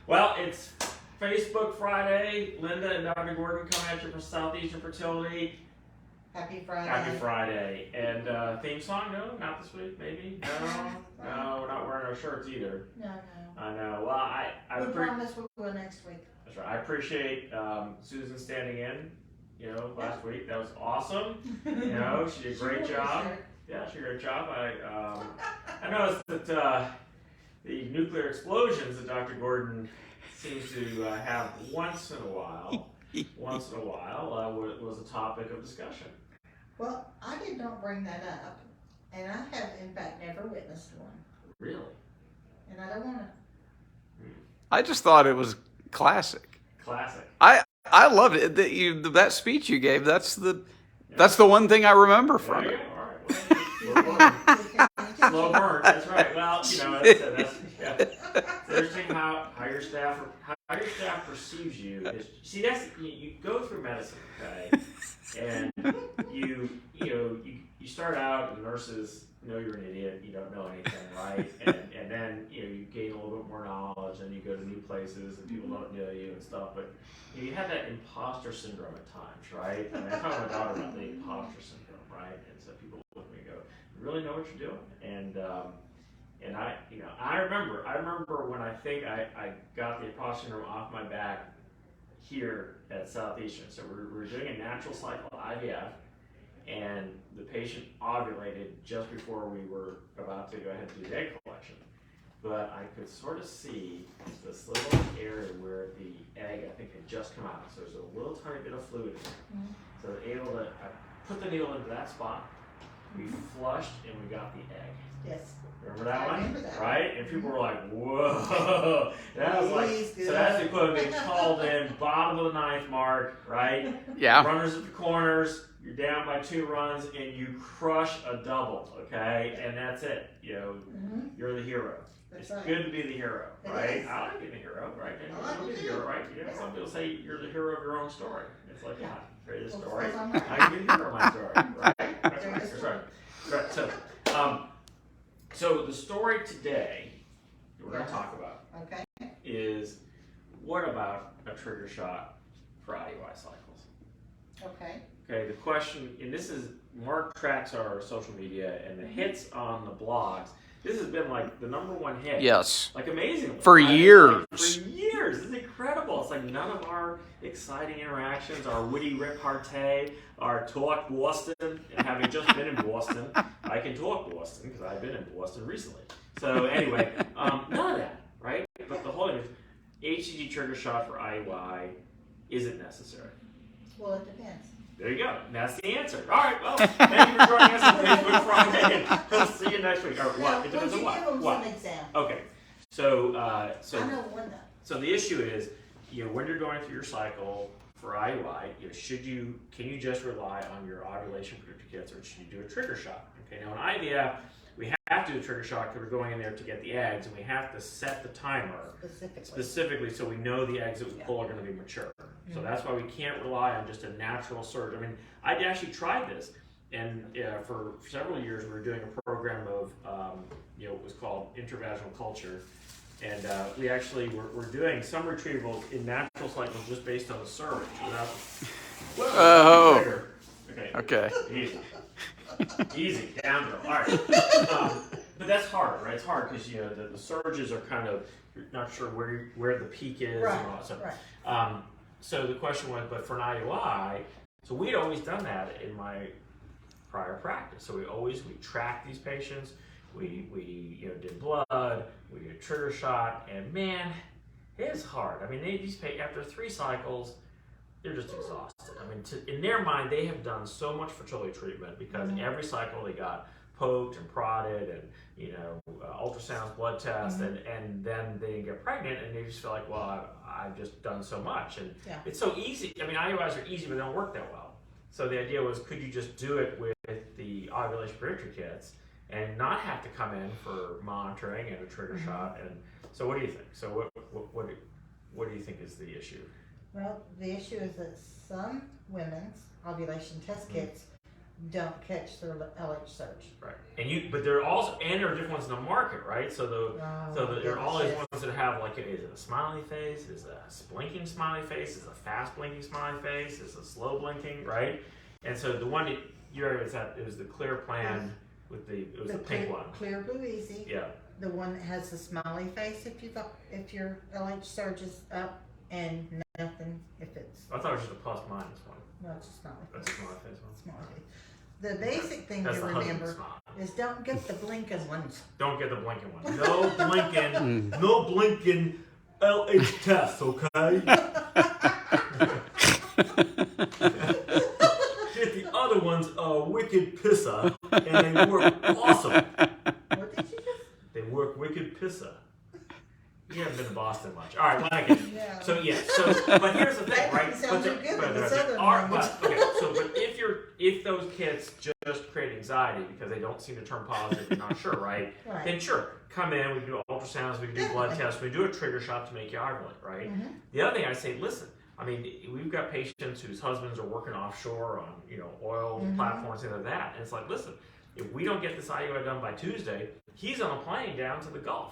Well, it's Facebook Friday. Linda and Dr. Gordon coming at you from Southeastern Fertility. Happy Friday. Happy Friday. And theme song? No, not this week, maybe? No, we're not wearing our shirts either. No. I know. Well, I we promise we'll go next week. That's right. I appreciate Susan standing in, last week. That was awesome. She did a great job. Yeah, she did a great job. I noticed that the nuclear explosions that Dr. Gordon seems to have once in a while was a topic of discussion. Well, I did not bring that up, and I have in fact never witnessed one. Really? And I don't want to. I just thought it was classic. Classic. I loved it. That speech you gave. That's the one thing I remember from it. All right. Well, slow burn. That's right. Well, that's it's interesting how your staff perceives you. See, you go through medicine, okay, and you start out and nurses know you're an idiot, you don't know anything, right? And then you gain a little bit more knowledge, and you go to new places, and people don't know you and stuff. But you have that imposter syndrome at times, right? I talk to my daughter about the imposter syndrome, right? And so people look at me and go, "You really know what you're doing?" And I remember when I think I got the imposter syndrome off my back here at Southeastern. So we were doing a natural cycle IVF. And the patient ovulated just before we were about to go ahead and do the egg collection. But I could sort of see this little area where the egg, I think, had just come out. So there's a little tiny bit of fluid in there. So I put the needle into that spot. We flushed and we got the egg. Yes. Remember that one? Remember that. Right? And people were like, whoa. That was like, so that's the equivalent of being called in, bottom of the ninth mark, right? Yeah. Runners at the corners. You're down by 2 runs and you crush a double, okay? And that's it. You're the hero. That's it's right. good to be the hero, right? Is. I like being the hero, right? I like being the hero, right? Some people say you're the hero of your own story. It's like, yeah, create a story. Right. I can be the hero of my story, right? That's right. So the story today that we're going to talk about is what about a trigger shot for IUI cycles? Okay. Okay, the question, and this is, Mark tracks our social media and the hits on the blogs. This has been like the #1 hit. Yes. Like amazing. For years. For years. This is incredible. It's like none of our exciting interactions, our witty repartee, our talk Boston, and having just been in Boston, I can talk Boston because I've been in Boston recently. So anyway, none of that, right? But the whole thing is HCG trigger shot for IUI isn't necessary. Well, it depends. There you go. That's the answer. All right. Well, thank you for joining us on Facebook Friday. And we'll see you next week. Or what? It depends on what. Give them some examples. Okay. So I know one though. So the issue is, when you're going through your cycle for IUI, can you just rely on your ovulation predictor kits, or should you do a trigger shot? Okay. Now in IVF, we have to do a trigger shot because we're going in there to get the eggs, and we have to set the timer specifically so we know the eggs that we pull are going to be mature. So that's why we can't rely on just a natural surge. I mean, I actually tried this, and for several years we were doing a program of, what was called intravaginal culture, and we actually were doing some retrievals in natural cycles just based on the surge. Oh. Okay. Easy, down girl. All right. But that's hard, right? It's hard because the surges are kind of, you're not sure where the peak is and all that stuff. Right. So the question was, but for an IUI, so we'd always done that in my prior practice. So we tracked these patients. We did blood. We did a trigger shot, and man, it is hard. I mean, these patients after 3 cycles, they're just exhausted. I mean, in their mind, they have done so much fertility treatment because every cycle they got poked and prodded and ultrasounds, blood tests, and then they didn't get pregnant, and they just feel like, well, I've just done so much, and it's so easy. I mean, IUIs are easy, but they don't work that well. So the idea was, could you just do it with the ovulation predictor kits and not have to come in for monitoring and a trigger shot? And so, what do you think? So, what do you think is the issue? Well, the issue is that some women's ovulation test kits don't catch their LH surge. Right. But there are different ones in the market, right? So there are all these ones that have like, is it a smiley face? Is it a blinking smiley face? Is it a fast blinking smiley face? Is it slow blinking, right? And so the one that you already said, it was the clear plan with the pink one. Clear Blue Easy. Yeah. The one that has the smiley face if your LH surge is up, and nothing if it's. I thought it was just a plus minus one. No, it's a smiley face. That's a smiley face one. Smiley face. The basic thing That's to the husband remember smile. is don't get the blinking ones. Don't get the blinking one. No blinking. No blinking LH tests, okay? Get the other ones wicked pissa, and they work awesome. What did you just? They work wicked pissa. You haven't been to Boston much. All right, well, I get it. Yeah. So but here's the thing, That right? doesn't sound too good in the southern language. But if those kids just create anxiety because they don't seem to turn positive, you're not sure, right? Right. Then sure, come in. We can do ultrasounds, we can do blood tests, we can do a trigger shot to make you ovulate, right? Mm-hmm. The other thing I say, listen. I mean, we've got patients whose husbands are working offshore on oil platforms, things like that, and it's like, listen, if we don't get this IUI done by Tuesday, he's on a plane down to the Gulf.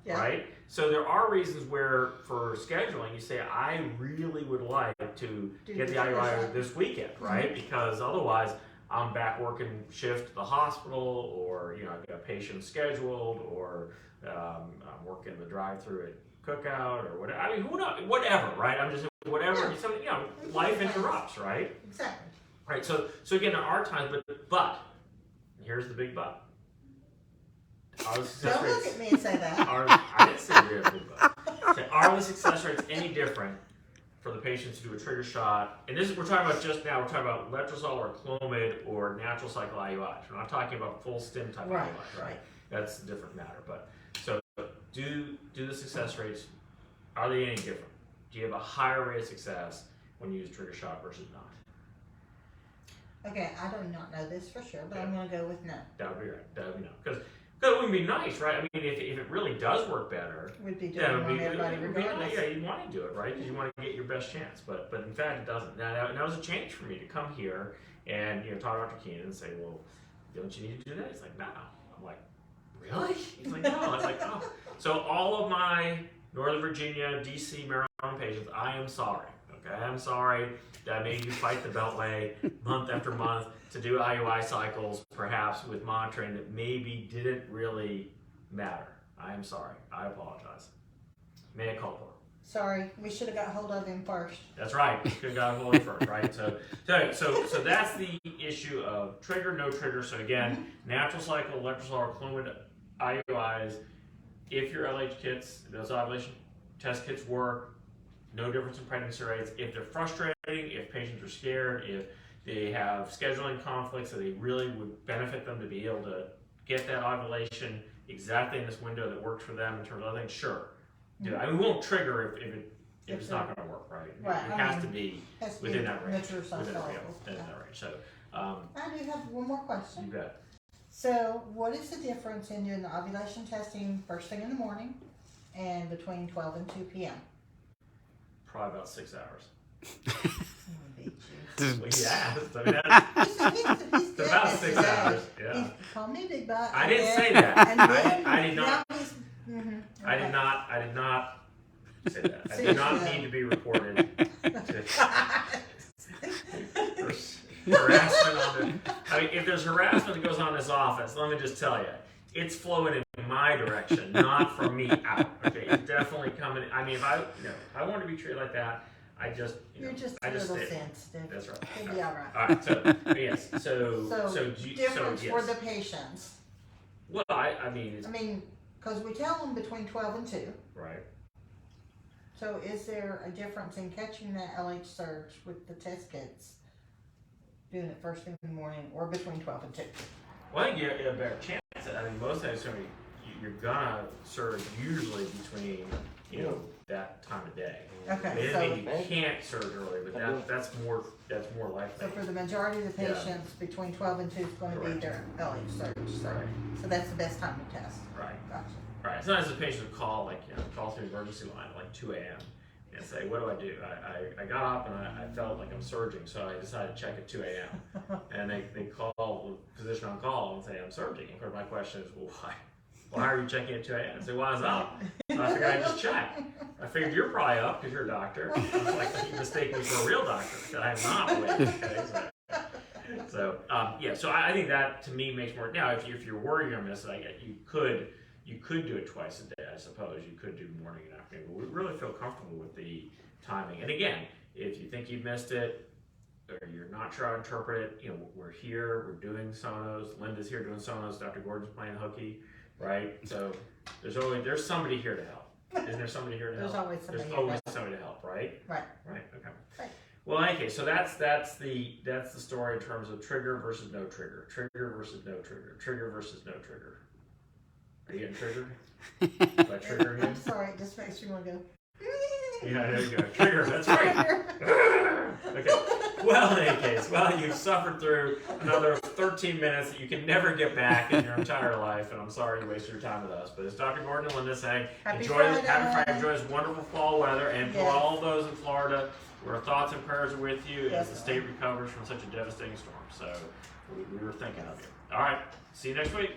Yeah. Right? So there are reasons where, for scheduling, you say, I really would like to get the IUI this weekend, right? Because otherwise, I'm back working shift at the hospital, or, I've got patients scheduled, or I'm working the drive-through at Cookout, or whatever. I mean, who knows? Whatever, right? I'm just, whatever, life interrupts, right? Exactly. Right, so again, there are times, but, here's the big but. Don't look at me and say that. I didn't say we have a big but. Are the success rates any different for the patients who do a trigger shot? And we're talking about just now, we're talking about letrozole or Clomid or natural cycle IUIs. We're not talking about full stim type Right, IUIs, right? right. That's a different matter. But so do the success rates, are they any different? Do you have a higher rate of success when you use trigger shot versus not? Okay, I do not know this for sure, but I'm going to go with no. That would be right. That would be no. Because it would be nice, right? I mean, if it really does work better, We'd be doing yeah, it on everybody regardless. yeah, you want to do it, right? Because you want to get your best chance. But in fact, it doesn't. Now, that was a change for me to come here and talk to Dr. Keenan and say, well, don't you need to do that? He's like, no. I'm like, really? He's like, no. I was like, oh. So all of my Northern Virginia, DC, Maryland patients, I am sorry. Okay, I'm sorry that I made you fight the Beltway month after month to do IUI cycles, perhaps with monitoring that maybe didn't really matter. I am sorry. I apologize. Mea culpa. Sorry, we should have got hold of him first. That's right. Should have got a hold of first, right? So that's the issue of trigger, no trigger. So again, natural cycle, letrozole, or Clomid IUIs. If your LH kits, those ovulation test kits work, no difference in pregnancy rates. If they're frustrating, if patients are scared, if they have scheduling conflicts that they really would benefit them to be able to get that ovulation exactly in this window that works for them in terms of other things, sure. Do it. I mean, we won't trigger if it's not going to work, right? Right. It has to be within that range. Mature Within cycle. that range. So, I do have one more question. you bet. So, what is the difference in doing the ovulation testing first thing in the morning and between 12 and 2 p.m.? Probably about 6 hours. I'm gonna beat you. Well, you asked. I mean, that's, He's about good 6 at hours. He Yeah. called me big butt. I didn't say that. And then, I did not. now he's, I did not say that. I did not need to be reported for harassment on the. I mean, if there's harassment that goes on in this office, let me just tell you, it's flowing in my direction, not from me out. Okay, it's definitely coming. I mean, if I want to be treated like that, I just, You're just I a little stay. sensitive. That's right. You'll be all right. All right. So yes. Difference yes. for the patients. Well, I mean, because we tell them between 12 and 2. right. So is there a difference in catching that LH surge with the test kits, doing it first thing in the morning or between 12 and 2? Well, I think you have a better chance. I mean, most times you're gonna surge usually between that time of day. Okay, It so, doesn't mean you can't surge early, but that's more likely. so for the majority of the Yeah. patients, between 12 and 2 is going to be Correct. their LH surge. So, Right. so that's the best time to test. Right. Gotcha. Right. Sometimes the patient will call through the emergency line at like 2 a.m. and say, what do I do? I got up and I felt like I'm surging, so I decided to check at 2 a.m. And they call the physician on call and say, I'm surging. And of course, my question is, well, why are you checking at 2 a.m.? I say, well, I was up. So I figured I'd just check. I figured you're probably up because you're a doctor. I was like, you mistake me for a real doctor. I am not awake. Okay? So I think that to me makes more. Now, if you're worried you're gonna miss it, you could do it twice a day. I suppose you could do morning and afternoon. But we really feel comfortable with the timing. And again, if you think you've missed it or you're not sure how to interpret it, we're here. We're doing sonos. Linda's here doing sonos. Dr. Gordon's playing hooky, right? So there's somebody here to help. Isn't there somebody here to help? There's always somebody. There's always somebody to help, right? Right. Right. Okay. Right. Well, okay, so that's the story in terms of trigger versus no trigger, trigger versus no trigger, trigger versus no trigger. Are you getting triggered? By triggering you? I'm sorry, it just makes me want to go. Yeah, there you go. Trigger, that's right. Okay. Well, in any case, you've suffered through another 13 minutes that you can never get back in your entire life, and I'm sorry you wasted your time with us. But as Dr. Gordon and Linda saying, Happy enjoy Friday. this wonderful fall weather, and for Yes. all those in Florida, our thoughts and prayers are with you as the Yes. state recovers from such a devastating storm. So we were thinking of you. All right, see you next week.